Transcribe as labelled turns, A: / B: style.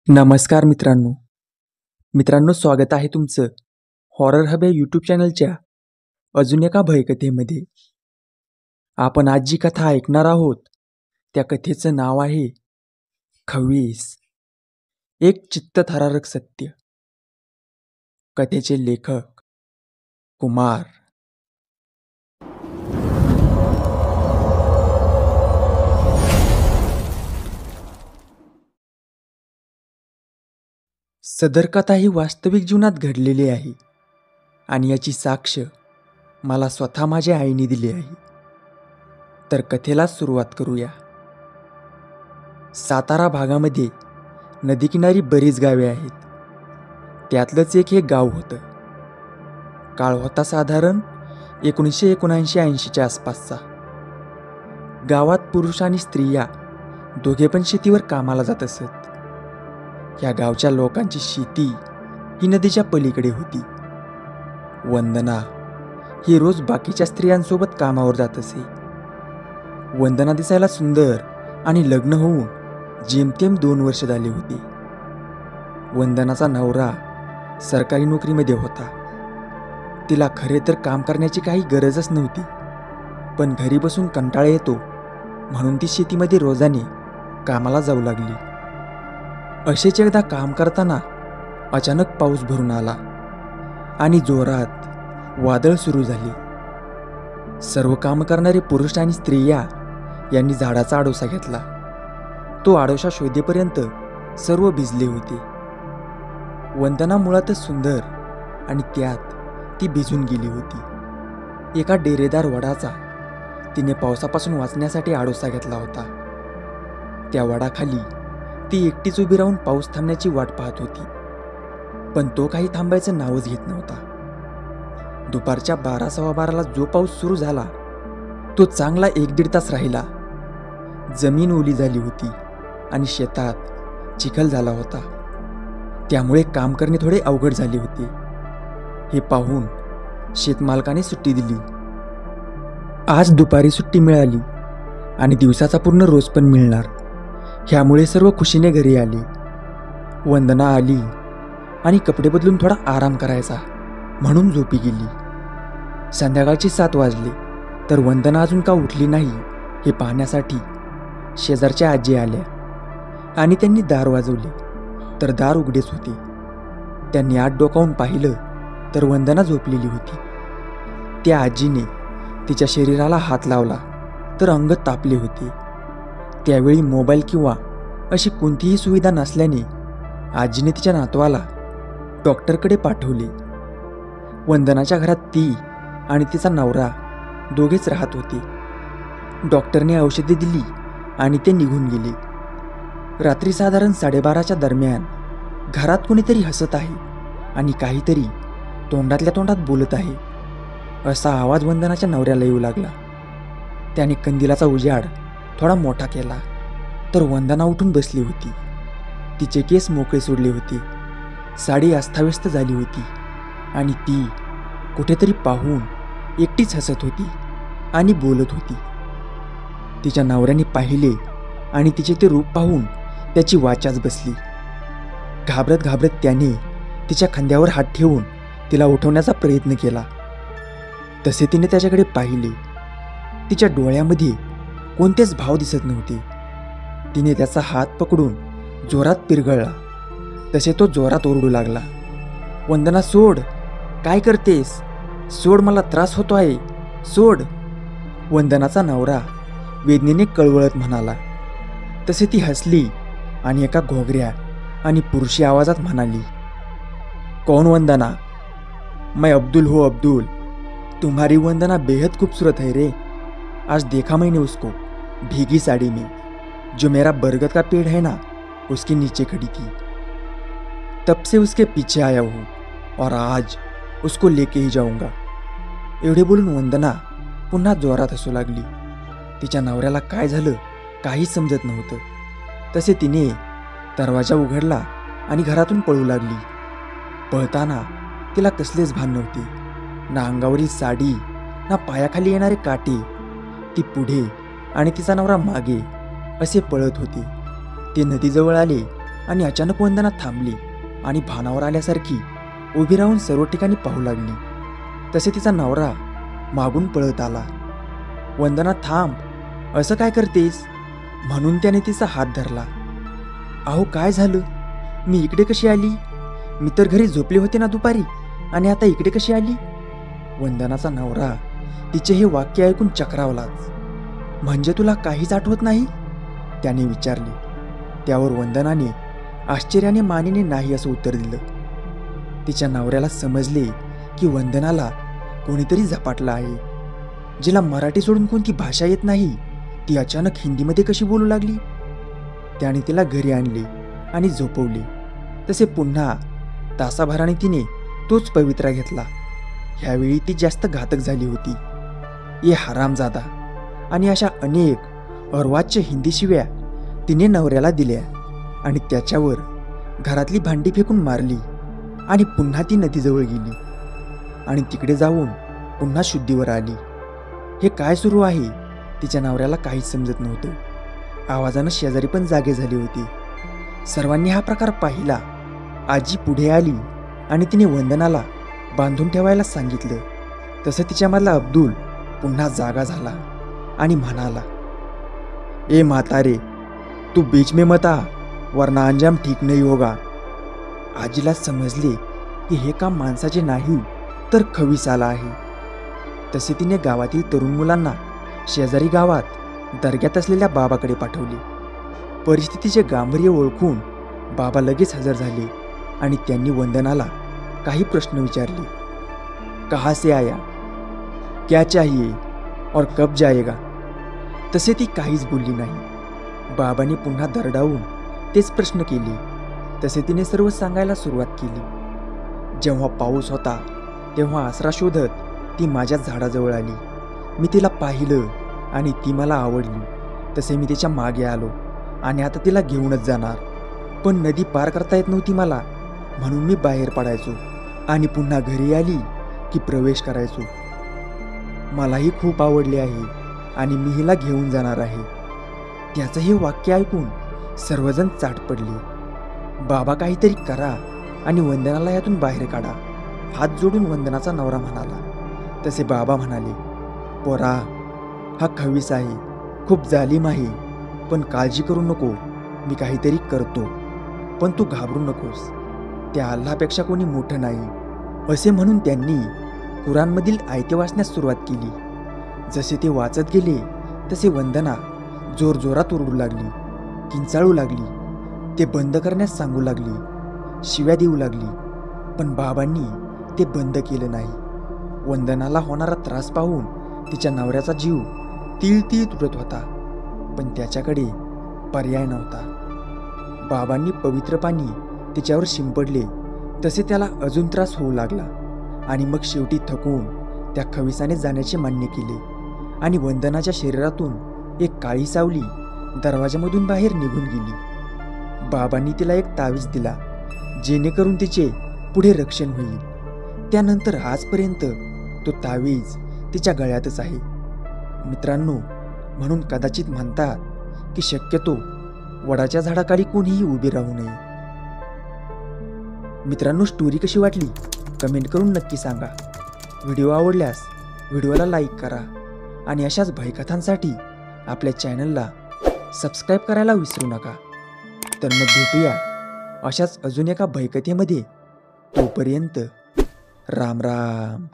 A: नमस्कार मित्रांनो. स्वागत आहे तुमचं हॉरर हब या यूट्यूब चॅनलच्या अजून एका भयकथेमध्ये. आपण आज जी कथा ऐकणार आहोत त्या कथेचं नाव आहे खवीस, एक चित्तथरारक सत्य. कथेचे लेखक कुमार. सदर कथा ही वास्तविक जीवनात घडलेली आहे आणि याची साक्ष मला स्वतः माझ्या आईने दिली आहे. तर कथेला सुरुवात करूया. सातारा भागामध्ये नदीकिनारी बरीच गावे आहेत. त्यातलंच एक हे गाव होतं. काळ होता साधारण 1979-80च्या आसपासचा. गावात पुरुष आणि स्त्रिया दोघे पण शेतीवर कामाला जात असत. या गावच्या लोकांची शेती ही नदीच्या पलीकडे होती. वंदना ही रोज बाकीच्या स्त्रियांसोबत कामावर जात असे. वंदना दिसायला सुंदर आणि लग्न होऊन जेमतेम 2 वर्ष झाली होती. वंदनाचा नवरा सरकारी नोकरीमध्ये होता. तिला खरे तर काम करण्याची काही गरजच नव्हती, पण घरी बसून कंटाळा येतो म्हणून ती शेतीमध्ये रोजाने कामाला जाऊ लागली. असेच एकदा काम करताना अचानक पाऊस भरून आला आणि जोरात वादळ सुरू झाले. सर्व काम करणारे पुरुष आणि स्त्रिया यांनी झाडाचा आडोसा घेतला. तो आडोसा शोधेपर्यंत सर्व भिजले होते. वंदना मुळातच सुंदर आणि त्यात ती भिजून गेली होती. एका डेरेदार वडाचा तिने पावसापासून वाचण्यासाठी आडोसा घेतला होता. त्या वडाखाली ती एकटीच उभी राहून पाऊस थांबण्याची वाट पाहत होती, पण तो काही थांबायचं नावच घेत नव्हता. दुपारच्या 12-12:15 जो पाऊस सुरू झाला तो चांगला 1-1.5 तास राहिला. जमीन ओली झाली होती आणि शेतात चिखल झाला होता, त्यामुळे काम करणे थोडे अवघड झाले होते. हे पाहून शेतमालकाने सुट्टी दिली. आज दुपारी सुट्टी मिळाली आणि दिवसाचा पूर्ण रोज पण मिळणार, ह्यामुळे सर्व खुशीने घरी आले. वंदना आली आणि कपडे बदलून थोडा आराम करायचा म्हणून झोपी गेली. संध्याकाळचे 7 वाजले तर वंदना अजून का उठली नाही हे पाहण्यासाठी शेजारच्या आजी आल्या आणि त्यांनी दार वाजवले तर दार उघडेच होते. त्यांनी आत डोकावून पाहिलं तर वंदना झोपलेली होती. त्या आजीने तिच्या शरीराला हात लावला तर अंग तापले होते. त्यावेळी मोबाईल किंवा अशी कोणतीही सुविधा नसल्याने आजीने तिच्या नातवाला डॉक्टरकडे पाठवले. वंदनाच्या घरात ती आणि तिचा नवरा दोघेच राहत होते. डॉक्टरने औषधे दिली आणि ते निघून गेले. रात्री साधारण 12:30च्या दरम्यान घरात कोणीतरी हसत आहे आणि काहीतरी तोंडातल्या तोंडात बोलत आहे असा आवाज वंदनाच्या नवऱ्याला येऊ लागला. त्याने कंदिलाचा उजाड थोडा मोठा केला तर वंदना उठून बसली होती. तिचे केस मोकळे सोडले होते. साडी अस्ताव्यस्त झाली होती आणि ती कुठेतरी पाहून एकटीच हसत होती आणि बोलत होती. तिच्या नवऱ्याने पाहिले आणि तिचे ते रूप पाहून त्याची वाचाच बसली. घाबरत घाबरत त्याने तिच्या खांद्यावर हात ठेवून तिला उठवण्याचा प्रयत्न केला. तसे तिने त्याच्याकडे पाहिले. तिच्या डोळ्यामध्ये कोणतेच भाव दिसत नव्हते. तिने त्याचा हात पकडून जोरात पिरगळला तसे तो जोरात ओरडू लागला, वंदना सोड, काय करतेस, सोड, मला त्रास होतो आहे, सोड. वंदनाचा नवरा वेदनेने कळवळत म्हणाला. तसे ती हसली आणि एका घोगऱ्या आणि पुरुषी आवाजात म्हणाली, कौन वंदना, मैं अब्दुल हो अब्दुल, तुम्हारी वंदना बेहद खूबसूरत है रे. आज देखा मैंने उसको भीगी साड़ी में, जो मेरा बरगद का पेड़ है ना उसके नीचे खड़ी थी. तब से उसके पीछे आया हूँ और आज उसको लेके ही जाऊंगा. एवढे बोलून वंदना पुन्हा जोरात हसू लागली. तिच्या नवऱ्याला काय झालं काही समजत नव्हतं. तसे तिने दरवाजा उघडला आणि घरातून पळू लागली. पळताना तिला कसलेच भान नव्हते, ना अंगावरील साडी ना पायाखाली येणारे काटे. ती पुढे आणि तिचा नवरा मागे असे पळत होते. ते नदीजवळ आले आणि अचानक वंदना थांबली आणि भानावर आल्यासारखी उभी राहून सर्व ठिकाणी पाहू लागली. तसे तिचा नवरा मागून पळत आला. वंदना थांब, असं काय करतेस, म्हणून त्याने तिचा हात धरला. अहो काय झालं, मी इकडे कशी आली, मी तर घरी झोपले होते ना दुपारी, आणि आता इकडे कशी आली. वंदनाचा नवरा तिचे हे वाक्य ऐकून चक्रावलाच. म्हणजे तुला काहीच आठवत नाही, त्याने विचारले. त्यावर वंदनाने आश्चर्याने मानेने नाही असं उत्तर दिलं. तिच्या नवऱ्याला समजले की वंदनाला कोणीतरी झपाटलं आहे. जिला मराठी सोडून कोणती भाषा येत नाही ती अचानक हिंदीमध्ये कशी बोलू लागली. त्याने तिला घरी आणले आणि झोपवले. तसे पुन्हा तासाभराने तिने तोच पवित्रा घेतला. ह्यावेळी ती जास्त घातक झाली होती. ये हरामजादा आणि अशा अनेक अर्वाच्य हिंदी शिव्या तिने नवऱ्याला दिल्या आणि त्याच्यावर घरातली भांडी फेकून मारली. आणि पुन्हा ती नदीजवळ गेली आणि तिकडे जाऊन पुन्हा शुद्धीवर आली. हे काय सुरू आहे, तिच्या नवऱ्याला काहीच समजत नव्हतं. आवाजानं शेजारी पण जागे झाले होते. सर्वांनी हा प्रकार पाहिला. आजी पुढे आली आणि तिने वंदनाला बांधून ठेवायला सांगितलं. तसं तिच्यामधला अब्दुल पुन्हा जागा झाला आणि म्हणाला, ए म्हातारे, तू बीच में मत आ, वरना अंजाम ठीक नहीं होगा. आजीला समजले की हे काम माणसाचे नाही तर खवीसाला आहे. तसे तिने गावातील तरुण मुलांना शेजारी गावात दर्ग्यात असलेल्या बाबाकडे पाठवले. परिस्थितीचे गांभीर्य ओळखून बाबा लगेच हजर झाले आणि त्यांनी वंदनाला काही प्रश्न विचारले. कहाँ से आया, क्या चाहिए और कब जाएगा. तसे ती काहीच बोलली नाही. बाबांनी पुन्हा दरडावून तेच प्रश्न केले. तसे तिने सर्व सांगायला सुरुवात केली. जेव्हा पाऊस होता तेव्हा आसरा शोधत ती माझ्या झाडाजवळ आली. मी तिला पाहिलं आणि ती मला आवडली. तसे मी तिच्या मागे आलो आणि आता तिला घेऊनच जाणार. पण नदी पार करता येत नव्हती मला, म्हणून मी बाहेर पडायचो आणि पुन्हा घरी आली की प्रवेश करायचो. मलाही खूप आवडले आहे आणि मी हिला घेऊन जाणार आहे. त्याचं हे वाक्य ऐकून सर्वजण चाट पडले. बाबा काहीतरी करा आणि वंदनाला यातून बाहेर काढा, हात जोडून वंदनाचा नवरा म्हणाला. तसे बाबा म्हणाले, पोरा, हा खवीस आहे, खूप जालीम आहे, पण काळजी करू नको, मी काहीतरी करतो, पण तू घाबरू नकोस, त्या अल्लापेक्षा कोणी मोठं नाही. असे म्हणून त्यांनी कुराणमधील आयते वाचण्यास सुरुवात केली. जसे ते वाचत गेले तसे वंदना जोरजोरात ओरडू लागली, किंचाळू लागली. ते बंद करण्यास सांगू लागली, शिव्या देऊ लागली. पण बाबांनी ते बंद केलं नाही. वंदनाला होणारा त्रास पाहून तिच्या नवऱ्याचा जीव तीळ तीळ तुटत होता, पण त्याच्याकडे पर्याय नव्हता. बाबांनी पवित्र पाणी तिच्यावर शिंपडले. तसे त्याला अजून त्रास होऊ लागला आणि मग शेवटी थकून त्या खविसाने जाण्याचे मान्य केले आणि वंदनाच्या शरीरातून एक काळी सावली दरवाजामधून बाहेर निघून गेली. बाबांनी तिला एक तावीज दिला, जेणेकरून तिचे पुढे रक्षण होईल. त्यानंतर आजपर्यंत तो तावीज तिच्या गळ्यातच आहे. मित्रांनो, म्हणून कदाचित म्हणतात की शक्यतो वडाच्या झाडाखाली कोणीही उभी राहू नये. मित्रांनो, स्टोरी कशी वाटली कमेंट करून नक्की सांगा. व्हिडिओ आवडल्यास व्हिडिओला लाईक करा आणि अशाच भयकथांसाठी आपल्या चॅनलला सबस्क्राईब करायला विसरू नका. तर मग भेटूया अशाच अजून एका भयकथेमध्ये. तोपर्यंत राम राम.